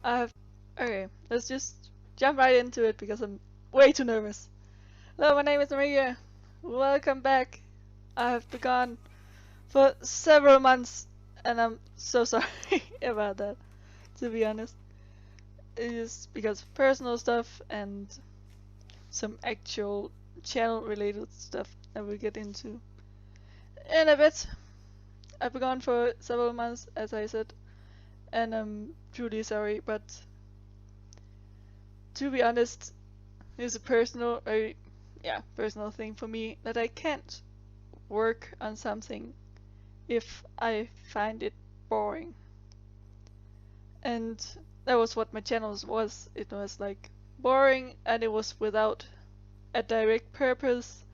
I have. Okay, let's just jump right into it because I'm way too nervous. Hello, my name is Maria. Welcome back. I have been gone for several months and I'm so sorry about that, to be honest. It is because of personal stuff and some actual channel related stuff that we'll get into in a bit. I've been gone for several months, as I said, and I'm truly sorry, but to be honest, it's a personal thing for me that I can't work on something if I find it boring. And that was what my channels was. It was like boring and it was without a direct purpose,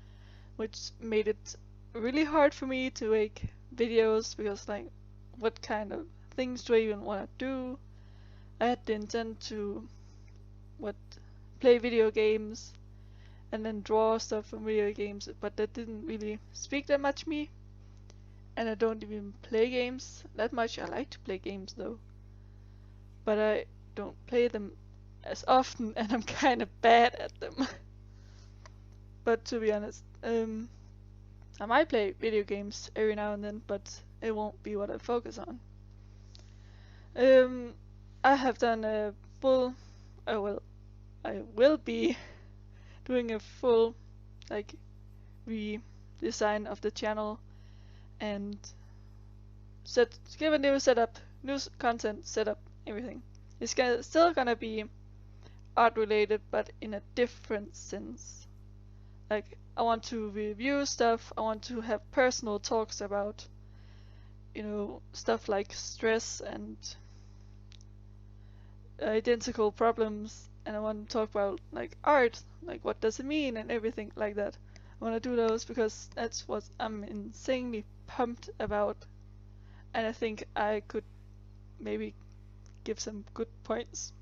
which made it really hard for me to make videos because like what kind of things do I even want to do? I had the intent to what play video games and then draw stuff from video games, but that didn't really speak that much to me. And I don't even play games that much. I like to play games though, but I don't play them as often and I'm kind of bad at them. But to be honest, I might play video games every now and then, but it won't be what I focus on. Um, I have done a full, oh well, I will be doing a full like redesign of the channel and give a new setup, new content setup, everything. It's still gonna be art related, but in a different sense. Like I want to review stuff. I want to have personal talks about, stuff like stress and identical problems, and I want to talk about like art, like what does it mean and everything like that. I want to do those because that's what I'm insanely pumped about, and I think I could maybe give some good points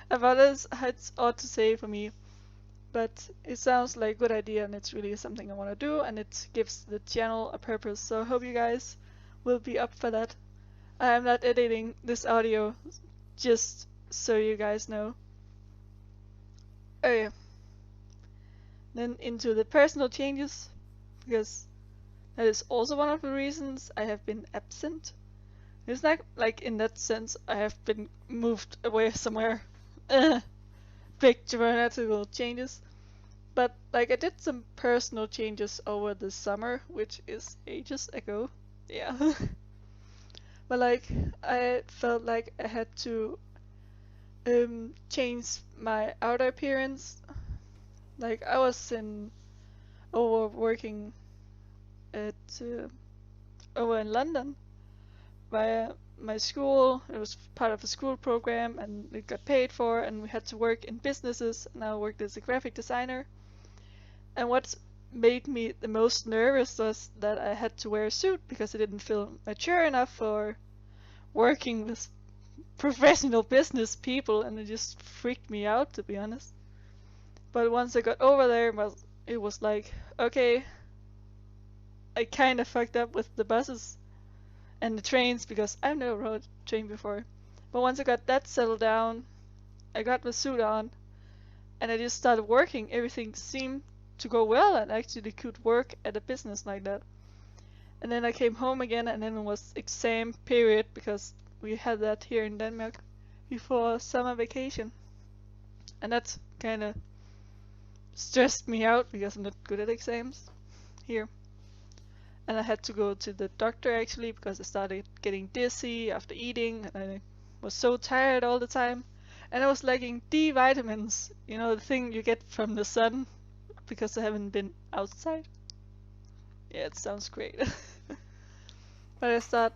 about this. It's odd to say for me, but it sounds like a good idea and it's really something I want to do and it gives the channel a purpose. So I hope you guys will be up for that. I am not editing this audio, just so you guys know. Okay. Then into the personal changes, because that is also one of the reasons I have been absent. It's not like in that sense I have been moved away somewhere. Big dramatical changes. But like I did some personal changes over the summer, which is ages ago. Yeah. But like I felt like I had to change my outer appearance. Like I was working at over in London via my school. It was part of a school program and it got paid for, and we had to work in businesses, and I worked as a graphic designer. And what made me the most nervous was that I had to wear a suit because I didn't feel mature enough for working with professional business people, and it just freaked me out, to be honest. But once I got over there, it was like, okay, I kind of fucked up with the buses and the trains because I've never rode a train before. But once I got that settled down, I got my suit on, and I just started working. Everything seemed to go well, and actually could work at a business like that. And then I came home again, and then it was exam period because we had that here in Denmark before summer vacation. And that kind of stressed me out because I'm not good at exams here. And I had to go to the doctor actually because I started getting dizzy after eating, and I was so tired all the time. And I was lacking D vitamins, the thing you get from the sun, because I haven't been outside. Yeah, it sounds great. But I start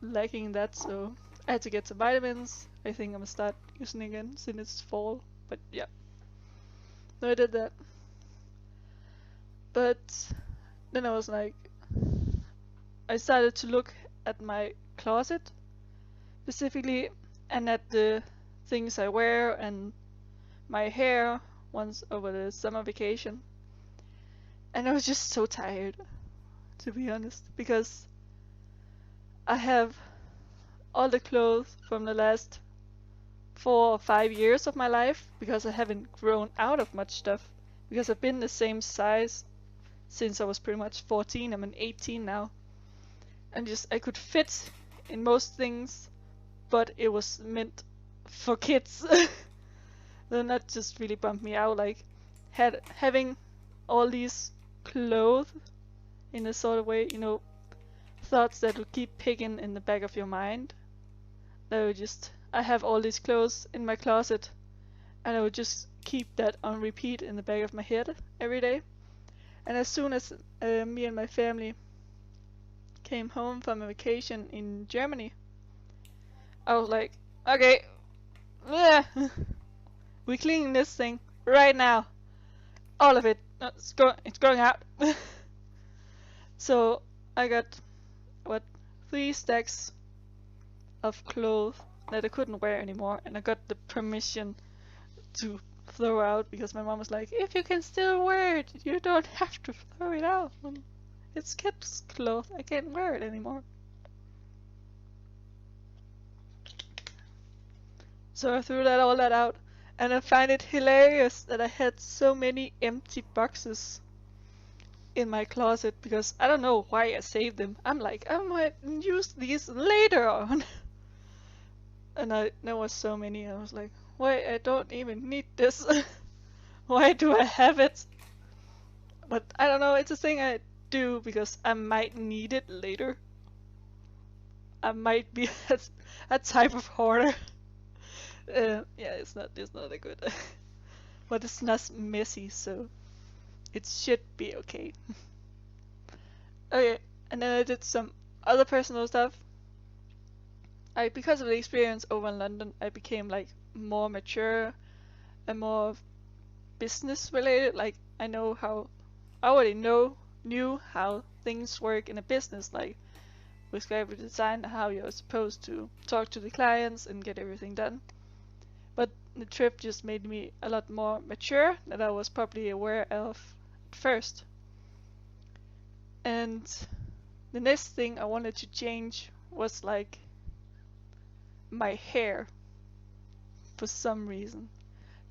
lacking that, so I had to get some vitamins. I think I'm gonna start using it again since it's fall. But yeah, so I did that. But then I was like, I started to look at my closet specifically and at the things I wear and my hair once over the summer vacation. And I was just so tired, to be honest, because I have all the clothes from the last 4 or 5 years of my life because I haven't grown out of much stuff. Because I've been the same size since I was pretty much 14. I'm 18 now. And just I could fit in most things, but it was meant for kids. Then that just really bumped me out. Like having all these clothes in a sort of way, thoughts that will keep picking in the back of your mind. I have all these clothes in my closet, and I would just keep that on repeat in the back of my head every day. And as soon as me and my family came home from a vacation in Germany, I was like, okay, yeah, we're cleaning this thing right now. All of it. It's going out. So I got, 3 stacks of clothes that I couldn't wear anymore, and I got the permission to throw out because my mom was like, if you can still wear it, you don't have to throw it out. It's kids' clothes. I can't wear it anymore. So I threw all that out, and I find it hilarious that I had so many empty boxes in my closet because I don't know why I saved them. I'm like, I might use these later on. And there was so many. I was like, why I don't even need this. Why do I have it? But I don't know, it's a thing I do because I might need it later. I might be a type of hoarder. Yeah, it's not a good. But it's not messy, so it should be okay. Okay, and then I did some other personal stuff. Because of the experience over in London, I became like more mature and more business related. Like I already knew how things work in a business, like with graphic design, how you're supposed to talk to the clients and get everything done. But the trip just made me a lot more mature than I was probably aware of at first. And the next thing I wanted to change was like my hair for some reason.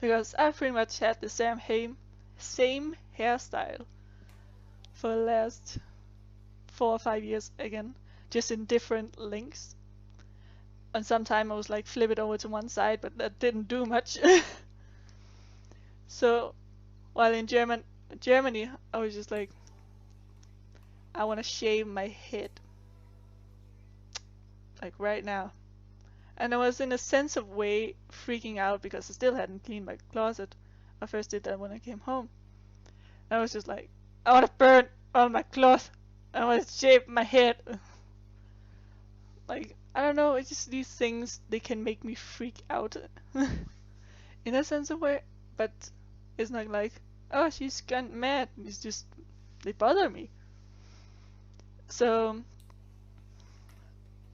Because I've pretty much had the same hairstyle for the last 4 or 5 years again, just in different lengths. And sometimes I was like flip it over to one side, but that didn't do much. So while in Germany, I was just like, I want to shave my head, like right now. And I was in a sense of way freaking out because I still hadn't cleaned my closet. I first did that when I came home. And I was just like, I want to burn all my clothes. I want to shave my head. Like, I don't know, it's just these things, they can make me freak out. In a sense of way, but it's not like, oh, she's gone mad. It's just, they bother me. So,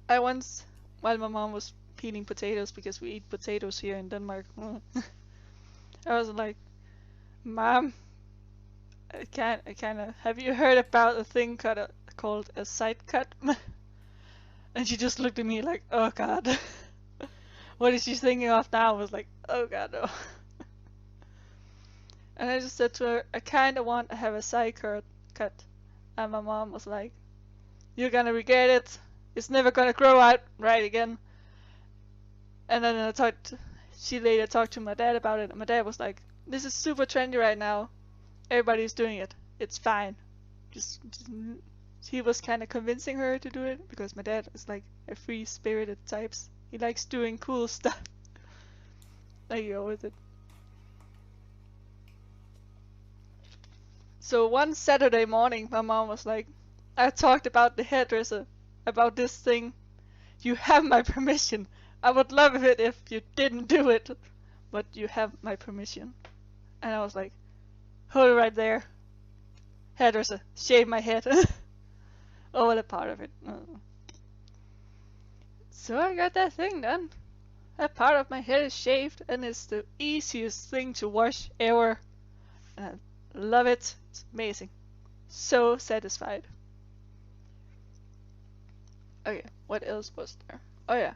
I once, while my mom was peeling potatoes, because we eat potatoes here in Denmark, I was like, Mom, have you heard about a thing called a side cut? And she just looked at me like, oh god. What is she thinking of now? I was like, oh god, no. And I just said to her, I kinda want to have a side cut. And my mom was like, you're gonna regret it. It's never gonna grow out right again. And then she later talked to my dad about it, and my dad was like, this is super trendy right now. Everybody's doing it. It's fine. He was kind of convincing her to do it because my dad is like a free-spirited type. He likes doing cool stuff. Like he always did. So one Saturday morning, my mom was like, I talked about the hairdresser, about this thing. You have my permission. I would love it if you didn't do it, but you have my permission. And I was like, hold it right there. Hairdresser, shave my head. Oh, what a part of it. So I got that thing done. That part of my head is shaved, and it's the easiest thing to wash ever. And I love it. It's amazing. So satisfied. Okay, what else was there? Oh yeah,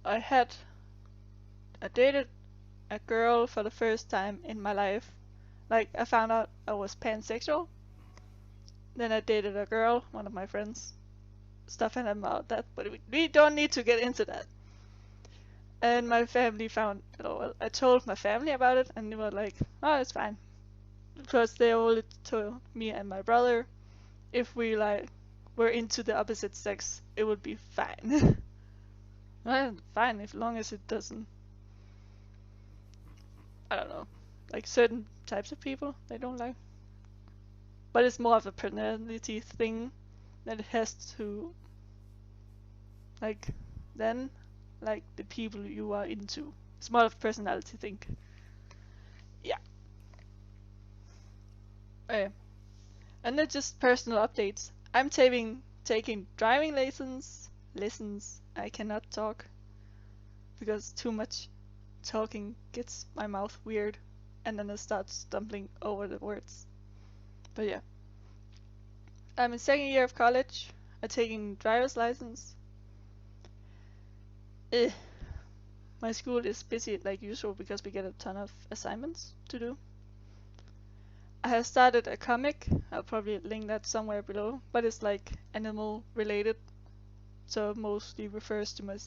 I had I dated a girl for the first time in my life. Like, I found out I was pansexual. Then I dated a girl, one of my friends. Stuff and about that, but we don't need to get into that. And my family found, well, I told my family about it, and they were like, oh, it's fine. Because they only told me and my brother if we, like, were into the opposite sex, it would be fine. Well, fine, as long as it doesn't, I don't know, like certain types of people they don't like. But it's more of a personality thing that it has to, like, then, like, the people you are into. It's more of a personality thing. Yeah. And then just personal updates. I'm taking driving lessons. I cannot talk because too much talking gets my mouth weird, and then I start stumbling over the words. But yeah, I'm in second year of college. I'm taking driver's license. My school is busy like usual because we get a ton of assignments to do. I have started a comic. I'll probably link that somewhere below, but it's like animal related, so mostly refers to my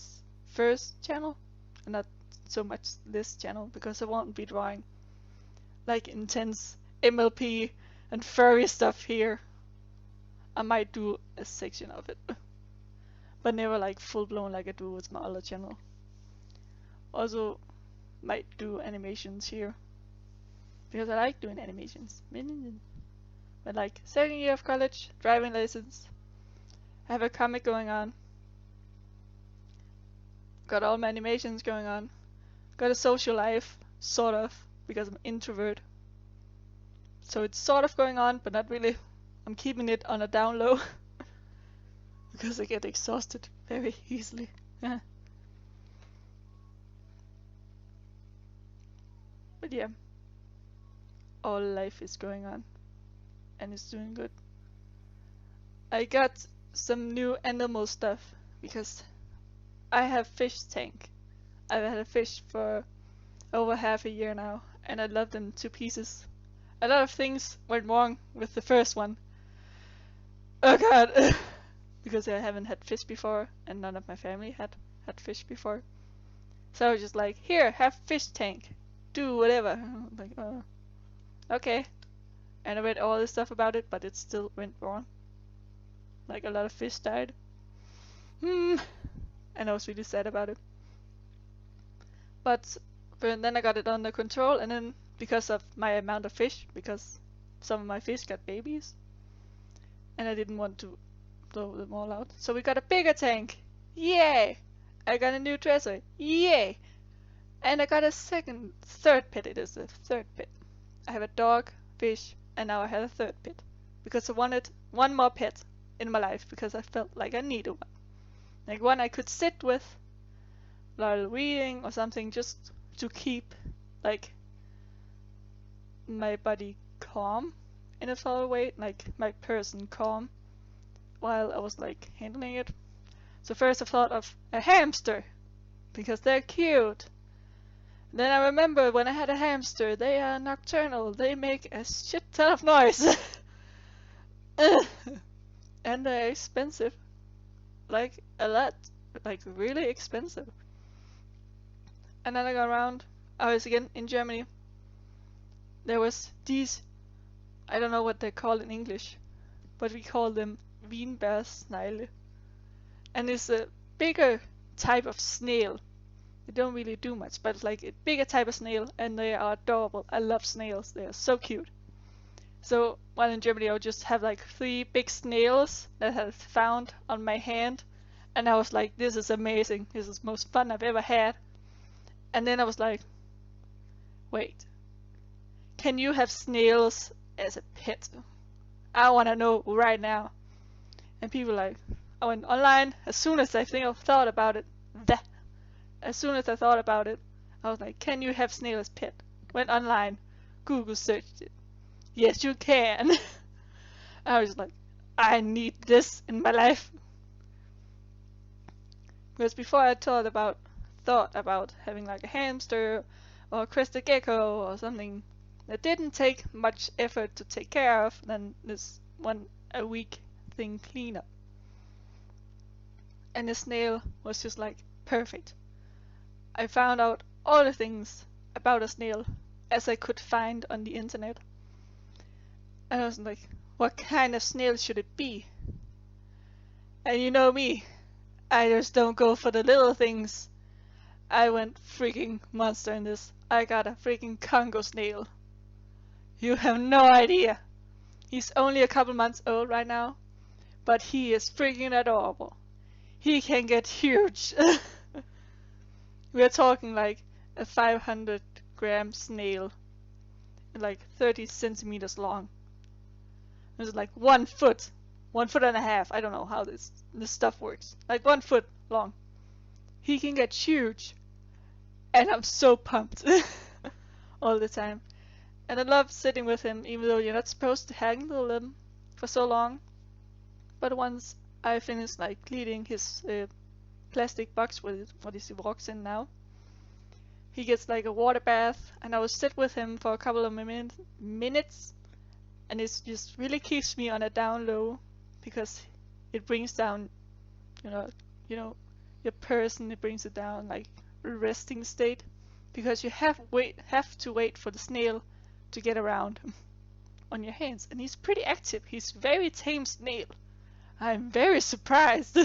first channel and not so much this channel, because I won't be drawing like intense MLP and furry stuff here. I might do a section of it, but never like full blown like I do with my other channel. Also might do animations here because I like doing animations. But like second year of college, driving license, I have a comic going on, got all my animations going on, got a social life, sort of, because I'm an introvert. So it's sort of going on, but not really. I'm keeping it on a down low because I get exhausted very easily. But yeah, all life is going on and it's doing good. I got some new animal stuff because I have fish tank. I've had a fish for over half a year now, and I love them to pieces. A lot of things went wrong with the first one. Oh god! Because I haven't had fish before, and none of my family had fish before. So I was just like, here, have fish tank. Do whatever. I'm like, oh, okay. And I read all this stuff about it, but it still went wrong. Like, a lot of fish died. And I was really sad about it. But then I got it under control, and then because of my amount of fish, because some of my fish got babies, and I didn't want to blow them all out, so we got a bigger tank. Yay! I got a new dresser. Yay! And I got a third pet. It is the third pet. I have a dog, fish, and now I have a third pet because I wanted one more pet in my life because I felt like I needed one, like one I could sit with while reading or something, just to keep like my body calm in a sort of way, like my person calm while I was like handling it. So first I thought of a hamster because they're cute. Then I remember when I had a hamster, they are nocturnal, they make a shit ton of noise. And they're expensive, like a lot, like really expensive. And then I got around, I was again in Germany. There was these, I don't know what they're called in English, but we call them snail. And it's a bigger type of snail. They don't really do much, but it's like a bigger type of snail, and they are adorable. I love snails, they are so cute. So while in Germany I would just have like 3 big snails that I had found on my hand, and I was like, this is amazing, this is the most fun I've ever had. And then I was like, wait, can you have snails as a pet? I want to know right now. And people like, I went online as soon as I thought about it. As soon as I thought about it, I was like, can you have snail as pet? Went online, Google searched it. Yes, you can. I was like, I need this in my life. Because before I thought about thought about having like a hamster or a crested gecko or something that didn't take much effort to take care of than this one a week thing cleanup. And the snail was just like perfect. I found out all the things about a snail as I could find on the internet. And I was like, what kind of snail should it be? And you know me, I just don't go for the little things. I went freaking monster in this. I got a freaking Congo snail. You have no idea. He's only a couple months old right now, but he is freaking adorable. He can get huge. We're talking like a 500-gram snail, like 30 centimeters long. It's like 1 foot, 1 foot and a half. I don't know how this stuff works. Like 1 foot long. He can get huge, and I'm so pumped all the time. And I love sitting with him, even though you're not supposed to handle him for so long. But once I finish like cleaning his plastic box with what he walks in now, he gets like a water bath, and I will sit with him for a couple of minutes, and it just really keeps me on a down low, because it brings down, you know, your person. It brings it down like a resting state, because you have to wait for the snail to get around on your hands, and he's pretty active. He's very tame snail. I'm very surprised.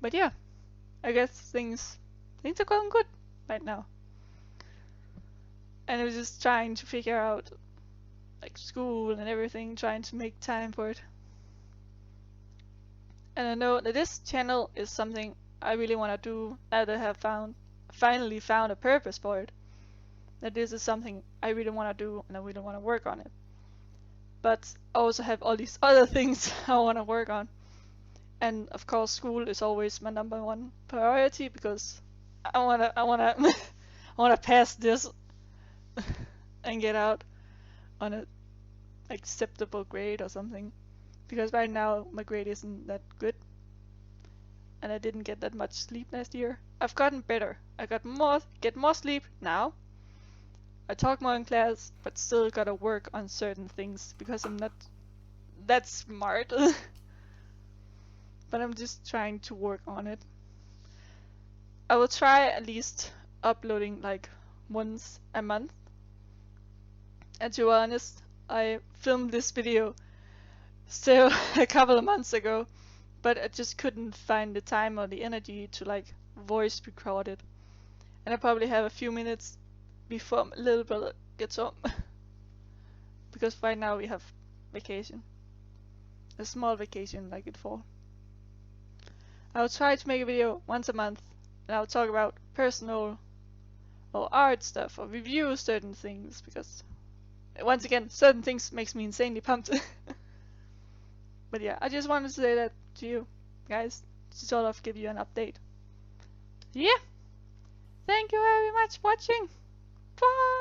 But yeah, I guess things are going good right now. And I was just trying to figure out like school and everything, trying to make time for it. And I know that this channel is something I really want to do now that I have finally found a purpose for it. That this is something I really want to do, and I really want to work on it. But I also have all these other things I want to work on. And of course school is always my #1 priority, because I wanna pass this and get out on an acceptable grade or something. Because right now my grade isn't that good, and I didn't get that much sleep last year. I've gotten better. I get more sleep now. I talk more in class, but still gotta work on certain things because I'm not that smart. But I'm just trying to work on it. I will try at least uploading like once a month. And to be honest, I filmed this video still a couple of months ago, but I just couldn't find the time or the energy to like voice record it. And I probably have a few minutes before my little brother gets home. Because right now we have vacation. A small vacation like in fall. I'll try to make a video once a month, and I'll talk about personal or art stuff or review certain things, because once again, certain things makes me insanely pumped. But yeah, I just wanted to say that to you guys, to sort of give you an update. Yeah, thank you very much for watching. Bye!